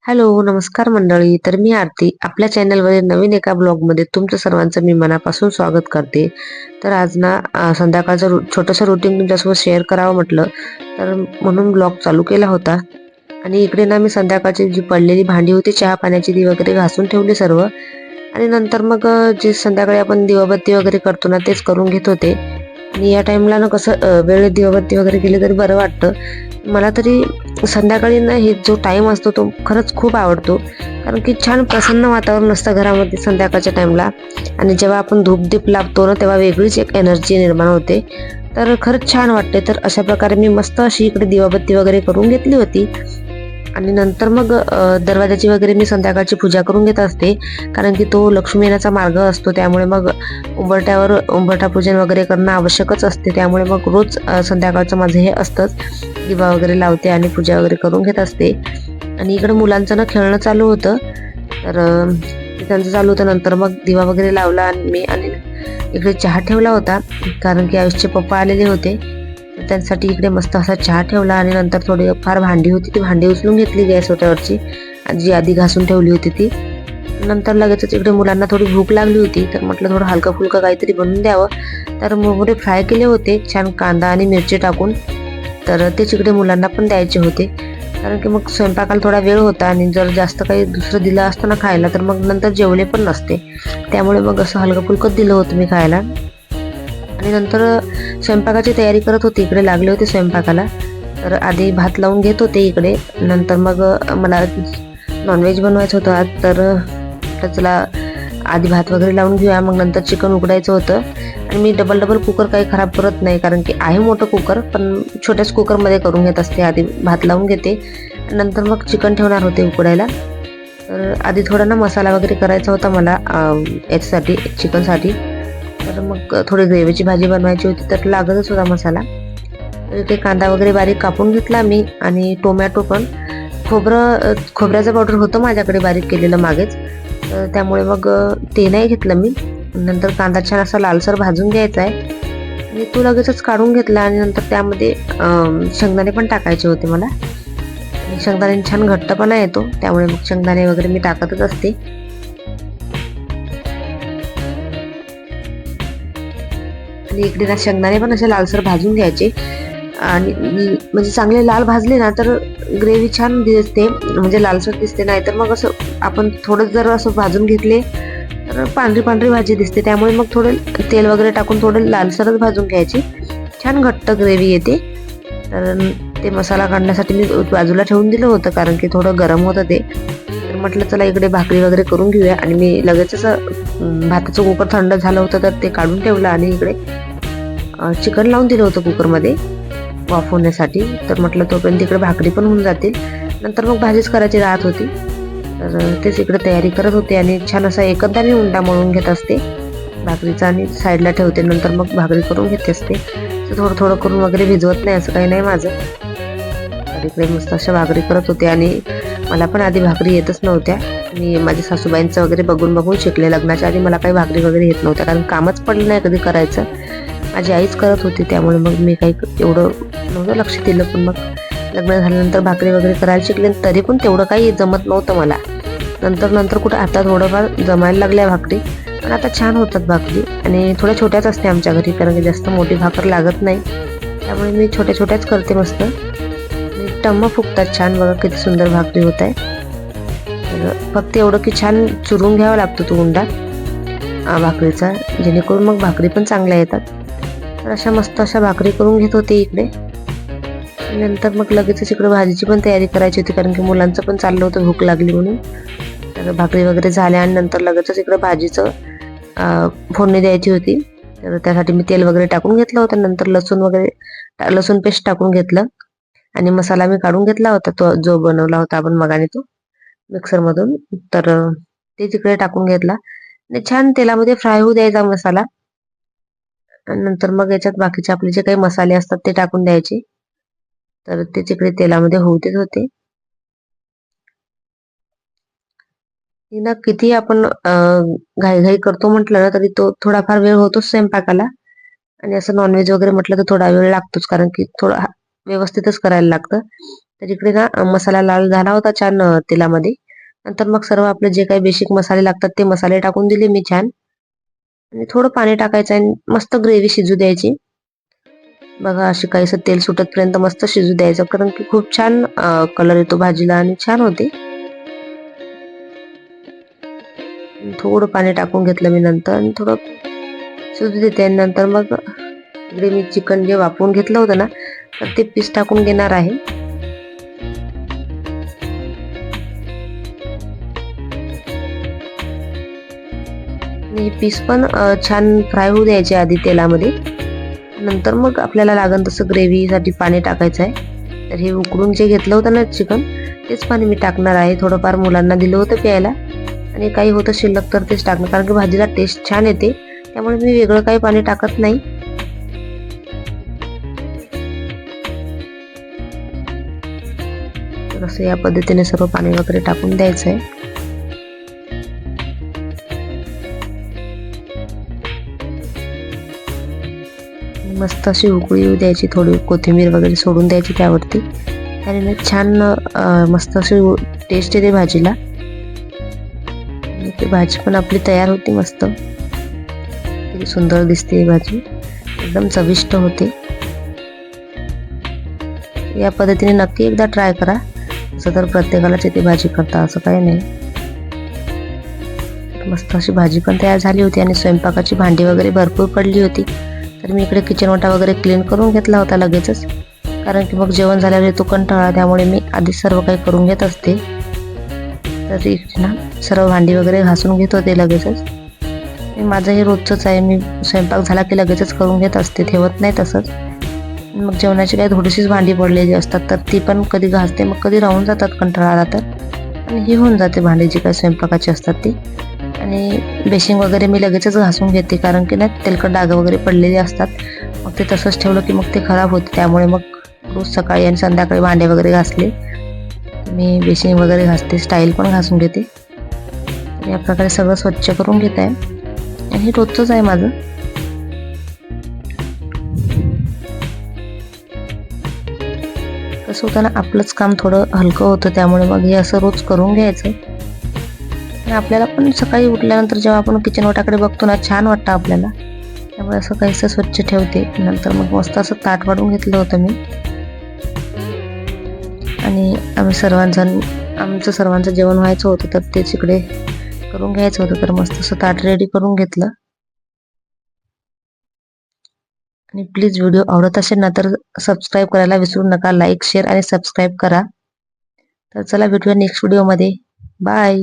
Hello, नमस्कार मंडळी. तर मी आरती आपल्या चॅनलवरील नवीन एका ब्लॉगमध्ये तुमचं सर्वांचं मी मनापासून स्वागत करते. तर आज ना संध्याकाळचं छोटंसं रुटीन तुमच्यासोबत शेअर करावं म्हटलं, तर म्हणून ब्लॉग चालू केला होता. आणि इकडे ना मी संध्याकाळची जी पडलेली भांडी होती चहा पाण्याची ती वगैरे घासून ठेवली सर्व. आणि नंतर मग जे संध्याकाळी आपण दिवाबत्ती वगैरे करतो ना तेच करून घेत होते. आणि या टाइमला ना कसं वेळेत दिवाबत्ती वगैरे केली तरी बरं वाटतं. मला तरी संध्याकाळी ना हे जो टाइम असतो तो खरंच खूप आवडतो. कारण की छान प्रसन्न वातावरण असतं घरामध्ये संध्याकाळच्या टाइमला. आणि जेव्हा आपण धूपदीप लावतो ना तेव्हा वेगळीच एक एनर्जी निर्माण होते. तर खरंच छान वाटते. तर अशा प्रकारे मी मस्त अशी इकडे दिवाबत्ती वगैरे करून घेतली होती. आणि नंतर मग दरवाजाची वगैरे मी संध्याकाळची पूजा करून घेत असते. कारण की तो लक्ष्मी येण्याचा मार्ग असतो, त्यामुळे मग उंबरठा पूजन वगैरे करणं आवश्यकच असते. त्यामुळे मग रोज संध्याकाळचं माझं हे असतंच. दिवा वगैरे लावते आणि पूजा वगैरे करून घेत असते. आणि इकडे मुलांचं ना खेळणं चालू होतं. तर त्यांचं चालू होतं. नंतर मग दिवा वगैरे लावला आणि मी आणि इकडे चहा ठेवला होता. कारण की आयुषचे पप्पा आलेले होते, तर त्यांच्यासाठी इकडे मस्त असा चहा ठेवला. आणि नंतर थोडी फार भांडी होती, ती भांडी उचलून घेतली गॅस ओट्यावरची, जी आधी घासून ठेवली होती ती. नंतर लगेचच इकडे मुलांना थोडी भूक लागली होती, तर म्हटलं थोडं हलकं फुलकं काहीतरी बनवून द्यावं. तर मुरमुरे फ्राय केले होते छान कांदा आणि मिरची टाकून. तर तेच इकडे मुलांना पण द्यायचे होते. कारण की मग स्वयंपाकाला थोडा वेळ होता आणि जर जास्त काही दुसरं दिलं असतं ना खायला तर मग नंतर जेवले पण नसते. त्यामुळे मग असं हलकं फुलकं दिलं होतं मी खायला. आणि नंतर स्वयंपाकाची तयारी करत होते, इकडे लागले होते स्वयंपाकाला. तर आधी भात लावून घेत होते इकडे. नंतर मग मला नॉनव्हेज बनवायचं होतं आज. तर म्हटलं चला आधी भात वगैरे लावून घेऊया, मग नंतर चिकन उकडायचं होतं. आणि मी डबल कुकर काही खराब करत नाही, कारण की आहे मोठं कुकर, पण छोट्याच कुकरमध्ये करून घेत असते. आधी भात लावून घेते, नंतर मग चिकन ठेवणार होते उकडायला. तर आधी थोडा ना मसाला वगैरे करायचा होता मला याच्यासाठी, चिकनसाठी. तर मग थोडी ग्रेव्हीची भाजी बनवायची होती, तर लागतच होता मसाला. तर इथे कांदा वगैरे बारीक कापून घेतला मी, आणि टोमॅटो पण. खोबऱ्याचं पावडर होतं माझ्याकडे बारीक केलेलं मागेच, तर त्यामुळे मग ते नाही घेतलं मी. नंतर कांदा छान असा लालसर भाजून घ्यायचा आहे, आणि तो लगेचच काढून घेतला. आणि नंतर त्यामध्ये शेंगदाणे पण टाकायचे होते मला. आणि शेंगदाणे छान घट्टपणा येतो, त्यामुळे मग शेंगदाणे वगैरे मी टाकतच असते. आणि इकडे ना शेंगदाणे पण असे लालसर भाजून घ्यायचे. आणि म्हणजे चांगले लाल भाजले ना तर ग्रेव्ही छान दिसते, म्हणजे लालसर दिसते. नाही तर मग असं आपण थोडं जर असं भाजून घेतले तर पांढरी पांढरी भाजी दिसते. त्यामुळे मग थोडं तेल वगैरे टाकून थोडं लालसरच भाजून घ्यायची, छान घट्ट ग्रेव्ही येते. तर ते मसाला काढण्यासाठी मी बाजूला ठेवून दिलं होतं, कारण की थोडं गरम होतं ते. तर म्हटलं चला इकडे भाकरी वगैरे करून घेऊया. आणि मी लगेचच भाताचं कुकर थंड झालं होतं, तर ते काढून ठेवलं. आणि इकडे चिकन लावून दिलं होतं कुकरमध्ये वाफ होण्यासाठी. तर म्हटलं तोपर्यंत इकडे भाकरी पण होऊन जातील, नंतर मग भाजीच करायची राहत होती. तर तेच इकडे तयारी करत होते. आणि छान असा एकदा मी उंडा मळून घेत असते भाकरीचा, आणि साईडला ठेवते. नंतर मग भाकरी करून घेते असते. तर थोडं थोडं करून वगैरे भिजवत नाही, असं काही नाही माझं. तर इकडे मस्त अशा भाकरी करत होते. आणि मला पण आधी भाकरी येतच नव्हत्या. मी माझ्या सासूबाईंचं वगैरे बघून बघून शिकले. लग्नाच्या आधी मला काही भाकरी वगैरे येत नव्हत्या, कारण कामच पडलं नाही कधी करायचं. माझी आईच करत होती, त्यामुळे मग मी काही एवढं नव्हतं लक्ष दिलं. पण मग लग्न झाल्यानंतर भाकरी वगैरे करायला शिकले, तरी पण तेवढं काही जमत नव्हतं मला. नंतर कुठं आता थोडंफार जमायला लागल्या भाकरी, पण आता छान होतात भाकरी. आणि थोड्या छोट्याच असते आमच्या घरी, कारण की जास्त मोठी भाकर लागत नाही. त्यामुळे मी छोट्या छोट्याच करते मस्त. टम्म फुगतात छान, बघा किती सुंदर भाकरी होत आहे. तर फक्त एवढं की छान चुरून घ्यावा लागतो तो उंडा भाकरीचा, जेणेकरून मग भाकरी पण चांगल्या येतात. तर अशा मस्त अशा भाकरी करून घेत होते इकडे. नंतर मग लगेचच इकडे भाजीची पण तयारी करायची होती, कारण की मुलांचं पण चाललं होतं भूक लागली म्हणून. तर भाकरी वगैरे झाल्या आणि नंतर लगेचच इकडे भाजीचं फोडणी द्यायची होती. तर त्यासाठी मी तेल वगैरे टाकून घेतलं होतं. नंतर लसूण पेस्ट टाकून घेतलं. आणि मसाला मी काढून घेतला होता, तो जो बनवला होता आपण मगाने, तो मिक्सरमधून. तर ते तिकडे टाकून घेतला आणि छान तेलामध्ये फ्राय होऊ द्यायचा मसाला. आणि नंतर मग याच्यात बाकीचे आपले जे काही मसाले असतात ते टाकून द्यायचे. तर ते तिकडे तेलामध्ये होऊ देत होते. ना किती आपण घाई करतो म्हटलं ना तरी तो थोडाफार वेळ होतोच स्वयंपाकाला. आणि असं नॉनव्हेज वगैरे म्हटलं तर थोडा वेळ लागतोच, कारण की थोडं व्यवस्थितच करायला लागतं. तर इकडे ना मसाला लाल झाला होता छान तेलामध्ये. नंतर मग सर्व आपले जे काही बेसिक मसाले लागतात ते मसाले टाकून दिले मी छान. आणि थोडं पाणी टाकायचं आणि मस्त ग्रेव्ही शिजू द्यायची. बघा अशी काहीसं तेल सुटतपर्यंत मस्त शिजू द्यायचं, कारण की खूप छान कलर येतो भाजीला आणि छान होते. थोडं पाणी टाकून घेतलं मी नंतर आणि थोडं शिजू देते. आणि नंतर मग इकडे मी चिकन जे वाफवून घेतलं होतं ना, तर ते पीस टाकून घेणार आहे. आणि हे पीस पण छान फ्राय होऊ द्यायचे आधी तेलामध्ये. नंतर मग आपल्याला लागेल तसं ग्रेव्हीसाठी पाणी टाकायचं आहे. तर हे उकडून जे घेतलं होतं ना चिकन, तेच पाणी मी टाकणार आहे. थोडंफार मुलांना दिलं होतं प्यायला आणि काही होतं शिल्लक तर तेच टाकणार, कारण की भाजीला टेस्ट छान येते. त्यामुळे मी वेगळं काही पाणी टाकत नाही. तर असं या पद्धतीने सर्व पाणी वगैरे टाकून द्यायचं आहे. मस्त अशी उकळी येऊ द्यायची, थोडी कोथिंबीर वगैरे सोडून द्यायची त्यावरती. त्याने छान मस्त अशी टेस्ट येते भाजीला. ती भाजी पण आपली तयार होती मस्त. किती सुंदर दिसते ही भाजी, एकदम चविष्ट होते. या पद्धतीने नक्की एकदा ट्राय करा. असं तर प्रत्येकालाच येते भाजी करता असं काही नाही. मस्त अशी भाजी पण तयार झाली होती आणि स्वयंपाकाची भांडी वगैरे भरपूर पडली होती. तर मी इकडे किचन ओटा वगैरे क्लीन करून घेतला होता लगेचच, कारण की मग जेवण झाल्यावर येतो कंटाळा. त्यामुळे मी आधीच सर्व काही करून घेत असते. तर इकडे ना सर्व भांडी वगैरे घासून घेत होते लगेचच. माझं हे रोजचंच आहे, मी स्वयंपाक झाला की लगेचच करून घेत असते, ठेवत नाही तसंच. मग जेवणाची काही थोडीशीच भांडी पडलेली असतात तर ती पण कधी घासते, मग कधी राहून जातात कंटाळा आला तर. आणि ही होऊन जाते भांडी जी काही स्वयंपाकाची असतात ती. आणि बेसिंग वगैरे मी लगेचच घासून घेते, कारण की ना तेलकट डाग वगैरे पडलेले असतात. मग ते तसंच ठेवलं की मग ते खराब होते. त्यामुळे मग रोज सकाळी आणि संध्याकाळी भांडे वगैरे घासले मी बेसिंग वगैरे घासते, स्टाईल पण घासून घेते. या प्रकारे सगळं स्वच्छ करून घेत आहे आणि हे रोजचंच आहे माझं. कसं होतं ना, आपलंच काम थोडं हलकं होतं, त्यामुळे मग हे असं रोज करून घ्यायचं. आणि आपल्याला पण सकाळी उठल्यानंतर जेव्हा आपण किचन ओटाकडे बघतो ना, छान वाटतं आपल्याला. त्यामुळे असं काहीसं स्वच्छ ठेवते. नंतर मग मस्त असं ताट वाढून घेतलं होतं मी. आणि आमचं सर्वांचं जेवण व्हायचं होतं, तर तेच इकडे करून घ्यायचं होतं. तर मस्त असं ताट रेडी करून घेतलं. आणि प्लीज व्हिडिओ आवडत असेल ना तर सबस्क्राईब करायला विसरू नका. लाईक, शेअर आणि सबस्क्राईब करा. तर चला भेटूया नेक्स्ट व्हिडिओमध्ये. बाय.